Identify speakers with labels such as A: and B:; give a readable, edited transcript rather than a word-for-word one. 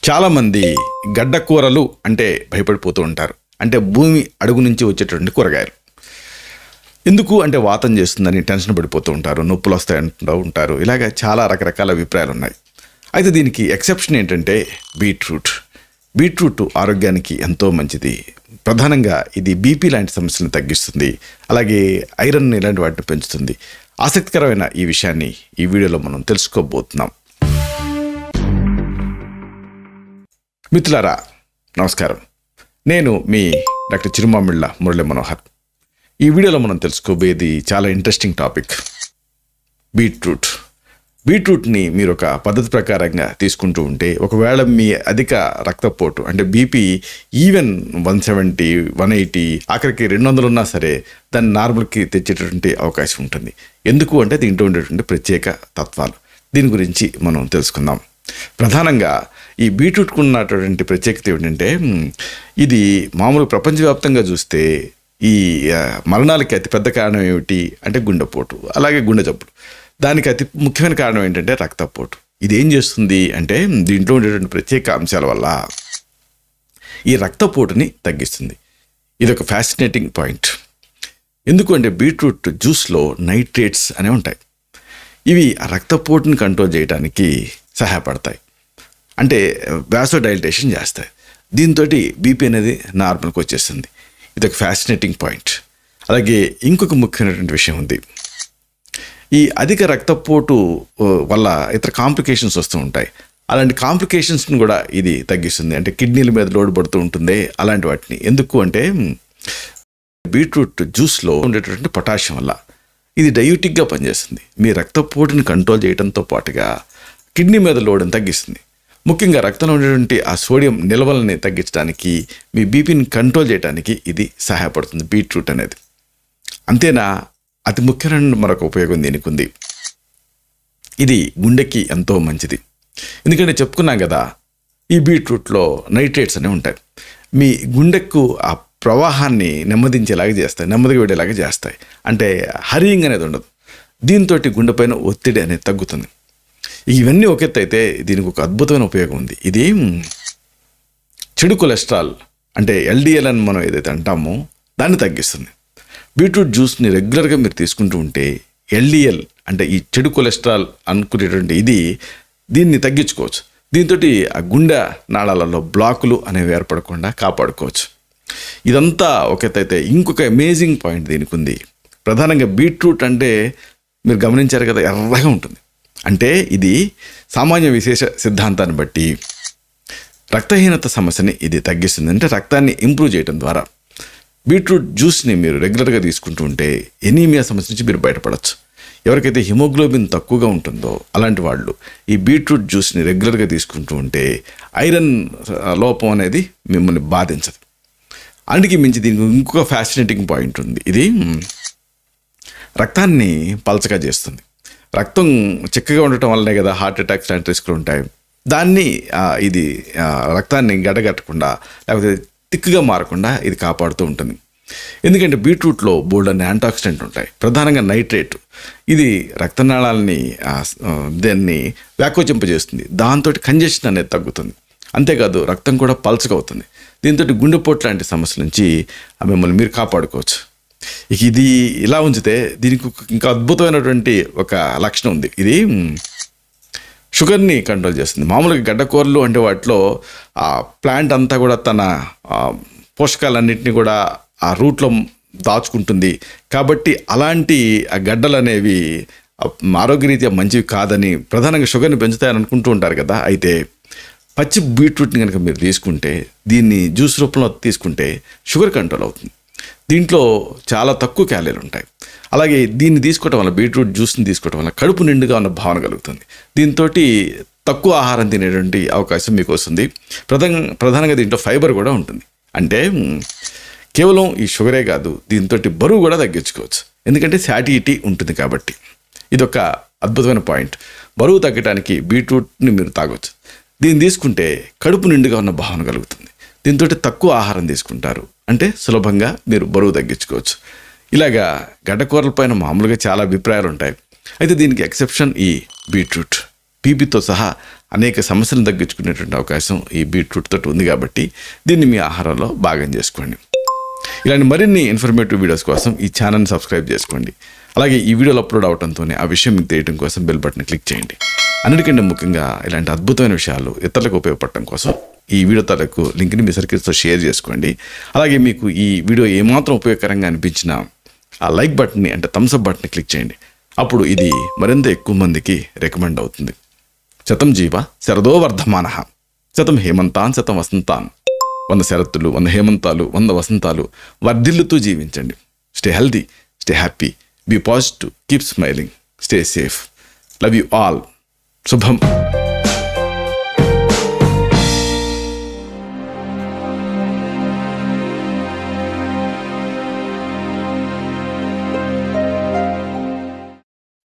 A: చాలామంది గడ్డ కూరలు అంటే భయపడిపోతూ ఉంటారు. అంటే భూమి అడుగు నుంచి వచ్చేటువంటి కూరగాయలు. ఎందుకు అంటే వాతం చేస్తుందని టెన్షన్ పడిపోతూ ఉంటారు, నొప్పులు వస్తాయంటూ ఉంటారు. ఇలాగ చాలా రకరకాల అభిప్రాయాలు ఉన్నాయి. అయితే దీనికి ఎక్సెప్షన్ ఏంటంటే బీట్రూట్ ఆరోగ్యానికి ఎంతో మంచిది. ప్రధానంగా ఇది బీపీ లాంటి సమస్యలను తగ్గిస్తుంది, అలాగే ఐరన్ ఇలాంటి వాటిని పెంచుతుంది. ఆసక్తికరమైన ఈ విషయాన్ని ఈ వీడియోలో మనం తెలుసుకోబోతున్నాం. మిత్రులారా నమస్కారం, నేను మీ డాక్టర్ చిరుమామిళ్ళ మురళీ మనోహర్. ఈ వీడియోలో మనం తెలుసుకోబోయేది చాలా ఇంట్రెస్టింగ్ టాపిక్, బీట్రూట్ని మీరు ఒక పద్ధతి ప్రకారంగా తీసుకుంటూ ఉంటే, ఒకవేళ మీ అధిక రక్తపోటు అంటే బీపీ ఈవెన్ 170, 180 ఆఖరికి 200 ఉన్నా సరే దాన్ని నార్మల్కి తెచ్చేటటువంటి అవకాశం ఉంటుంది. ఎందుకు అంటే దీంట్లో ఉండేటువంటి ప్రత్యేక తత్వాలు, దీని గురించి మనం తెలుసుకుందాం. ప్రధానంగా ఈ బీట్రూట్కు ఉన్నటువంటి ప్రత్యేకత ఏమిటంటే, ఇది మామూలు ప్రపంచవ్యాప్తంగా చూస్తే ఈ మరణాలకి అతిపెద్ద కారణం ఏమిటి అంటే గుండెపోటు, అలాగే గుండె జబ్బులు. దానికి అతి ముఖ్యమైన కారణం ఏంటంటే రక్తపోటు. ఇది ఏం చేస్తుంది అంటే దీంట్లో ఉండేటువంటి ప్రత్యేక అంశాల వల్ల ఈ రక్తపోటుని తగ్గిస్తుంది. ఇది ఒక ఫ్యాసినేటింగ్ పాయింట్. ఎందుకంటే బీట్రూట్ జ్యూస్లో నైట్రేట్స్ అనేవి ఉంటాయి. ఇవి ఆ రక్తపోటుని కంట్రోల్ చేయడానికి సహాయపడతాయి, అంటే వాసోడైలటేషన్ చేస్తాయి. దీంతో బీపీ అనేది నార్మల్కి వచ్చేస్తుంది. ఇది ఒక ఫ్యాసినేటింగ్ పాయింట్. అలాగే ఇంకొక ముఖ్యమైనటువంటి విషయం ఉంది. ఈ అధిక రక్తపోటు వల్ల ఇతర కాంప్లికేషన్స్ వస్తూ ఉంటాయి. అలాంటి కాంప్లికేషన్స్ని కూడా ఇది తగ్గిస్తుంది. అంటే కిడ్నీల మీద లోడ్ పడుతూ ఉంటుంది, అలాంటి వాటిని. ఎందుకు అంటే బీట్రూట్ జ్యూస్లో ఉండేటటువంటి పొటాషియం వల్ల ఇది డయూటిక్గా పనిచేస్తుంది. మీ రక్తపోటుని కంట్రోల్ చేయడంతో పాటుగా కిడ్నీ మీద లోడ్ని తగ్గిస్తుంది. ముఖ్యంగా రక్తంలో ఉండేటువంటి ఆ సోడియం నిల్వలని తగ్గించడానికి, మీ బీపీని కంట్రోల్ చేయడానికి ఇది సహాయపడుతుంది బీట్రూట్ అనేది. అంతేనా, అతి ముఖ్యమైన మరొక ఉపయోగం దీనికి ఉంది. ఇది గుండెకి ఎంతో మంచిది. ఎందుకంటే చెప్పుకున్నాం కదా, ఈ బీట్రూట్లో నైట్రేట్స్ అనేవి ఉంటాయి. మీ గుండెకు ఆ ప్రవాహాన్ని నెమ్మదించేలాగా చేస్తాయి, నెమ్మదిగా వెళ్ళేలాగా చేస్తాయి. అంటే హరింగ్ అనేది ఉండదు. దీంతో గుండెపైన ఒత్తిడి అనేది తగ్గుతుంది. ఇవన్నీ ఒక ఎత్తు అయితే దీనికి ఒక అద్భుతమైన ఉపయోగం ఉంది. ఇది చెడు కొలెస్ట్రాల్ అంటే ఎల్డిఎల్ అని మనం ఏదైతే అంటామో దాన్ని తగ్గిస్తుంది. బీట్రూట్ జ్యూస్ని రెగ్యులర్గా మీరు తీసుకుంటూ ఉంటే ఎల్డిఎల్ అంటే ఈ చెడు కొలెస్ట్రాల్ అనుకునేటువంటి దీన్ని తగ్గించుకోవచ్చు. దీంతో ఆ గుండె నాళాలలో బ్లాకులు అనేవి ఏర్పడకుండా కాపాడుకోవచ్చు. ఇదంతా ఒక ఎత్తు అయితే ఇంకొక అమేజింగ్ పాయింట్ దీనికి ఉంది. ప్రధానంగా బీట్రూట్ అంటే మీరు గమనించారు కదా, ఎర్రగా ఉంటుంది. అంటే ఇది సామాన్య విశేష సిద్ధాంతాన్ని బట్టి రక్తహీనత సమస్యని ఇది తగ్గిస్తుంది. అంటే రక్తాన్ని ఇంప్రూవ్ చేయడం ద్వారా బీట్రూట్ జ్యూస్ని మీరు రెగ్యులర్గా తీసుకుంటూ ఉంటే ఎనీమియా సమస్య నుంచి మీరు బయటపడవచ్చు. ఎవరికైతే హిమోగ్లోబిన్ తక్కువగా ఉంటుందో అలాంటి వాళ్ళు ఈ బీట్రూట్ జ్యూస్ని రెగ్యులర్గా తీసుకుంటూ ఉంటే ఐరన్ లోపం అనేది మిమ్మల్ని బాధించదు. అందుకే మించి దీనికి ఇంకొక ఫ్యాసినేటింగ్ పాయింట్ ఉంది. ఇది రక్తాన్ని పలచగా చేస్తుంది. రక్తం చిక్కగా ఉండటం వల్లనే కదా హార్ట్ అటాక్స్ లాంటి రిస్కులు ఉంటాయి. దాన్ని ఇది రక్తాన్ని గడ్డగట్టకుండా లేకపోతే తిక్కుగా మారకుండా ఇది కాపాడుతూ ఉంటుంది. ఎందుకంటే బీట్రూట్లో బోల్డ్ అనే యాంటాక్సిడెంట్ ఉంటాయి, ప్రధానంగా నైట్రేట్. ఇది రక్తనాళాలని దాన్ని వ్యాకోచింపజేస్తుంది. దాంతో కంజెషన్ అనేది తగ్గుతుంది. అంతేకాదు రక్తం కూడా పల్చగా అవుతుంది. దీంతో గుండెపోటు లాంటి సమస్యల నుంచి మిమ్మల్ని మీరు కాపాడుకోవచ్చు. ఇక ఇది ఇలా ఉంచితే దీనికి ఇంకా అద్భుతమైనటువంటి ఒక లక్షణం ఉంది. ఇది షుగర్ని కంట్రోల్ చేస్తుంది. మామూలుగా గడ్డకూరలు అంటే వాటిలో ఆ ప్లాంట్ అంతా కూడా తన పోషకాలన్నింటినీ కూడా ఆ రూట్లో దాచుకుంటుంది. కాబట్టి అలాంటి ఆ గడ్డలు అనేవి ఆరోగ్యరీత్యా మంచివి కాదని, ప్రధానంగా షుగర్ని పెంచుతాయని అనుకుంటూ ఉంటారు కదా. అయితే పచ్చి బీట్రూట్ని కనుక మీరు తీసుకుంటే, దీన్ని జ్యూస్ రూపంలో తీసుకుంటే షుగర్ కంట్రోల్ అవుతుంది. దీంట్లో చాలా తక్కువ క్యాలరీలు ఉంటాయి. అలాగే దీన్ని తీసుకోవటం వల్ల, బీట్రూట్ జ్యూస్ని తీసుకోవటం వల్ల కడుపు నిండుగా ఉన్న భావన కలుగుతుంది. దీంతో తక్కువ ఆహారం తినేటువంటి అవకాశం మీకు వస్తుంది. ప్రధానంగా దీంట్లో ఫైబర్ కూడా ఉంటుంది. అంటే కేవలం ఈ షుగరే కాదు, దీంతో బరువు కూడా తగ్గించుకోవచ్చు. ఎందుకంటే శాటిటీ ఉంటుంది కాబట్టి. ఇదొక అద్భుతమైన పాయింట్. బరువు తగ్గడానికి బీట్రూట్ని మీరు తాగొచ్చు. దీన్ని తీసుకుంటే కడుపు నిండుగా ఉన్న భావన కలుగుతుంది. దీంతో తక్కువ ఆహారం తీసుకుంటారు, అంటే సులభంగా మీరు బరువు తగ్గించుకోవచ్చు. ఇలాగా గడ్డకూరల పైన మామూలుగా చాలా అభిప్రాయాలు ఉంటాయి. అయితే దీనికి ఎక్సెప్షన్ ఈ బీట్రూట్. బీపీతో సహా అనేక సమస్యలను తగ్గించుకునేటువంటి అవకాశం ఈ బీట్రూట్ తోటి ఉంది కాబట్టి దీన్ని మీ ఆహారంలో భాగం చేసుకోండి. ఇలాంటి మరిన్ని ఇన్ఫర్మేటివ్ వీడియోస్ కోసం ఈ ఛానల్ని సబ్స్క్రైబ్ చేసుకోండి. అలాగే ఈ వీడియోలు అప్లోడ్ అవడంతోనే ఆ విషయం మీకు తెలియడం కోసం బెల్ బటన్ క్లిక్ చేయండి. అన్నిటికంటే ముఖ్యంగా ఇలాంటి అద్భుతమైన విషయాలు ఇతరులకు ఉపయోగపడటం కోసం ఈ వీడియో తాలూకు లింక్ని మీ సర్కిల్స్తో షేర్ చేసుకోండి. అలాగే మీకు ఈ వీడియో ఏమాత్రం ఉపయోగకరంగా అనిపించినా ఆ లైక్ బటన్ని అంటే థమ్స్ అప్ బటన్ని క్లిక్ చేయండి. అప్పుడు ఇది మరింత ఎక్కువ మందికి రికమెండ్ అవుతుంది. శతం జీవ శరదో వర్ధమానః, శతం హేమంతాన్ శతం వసంతాన్. 100 శరత్తులు, 100 హేమంతాలు, 100 వసంతాలు వర్ధిల్లుతూ జీవించండి. Stay healthy, stay happy, be positive, keep smiling, stay safe. Love you all. శుభం.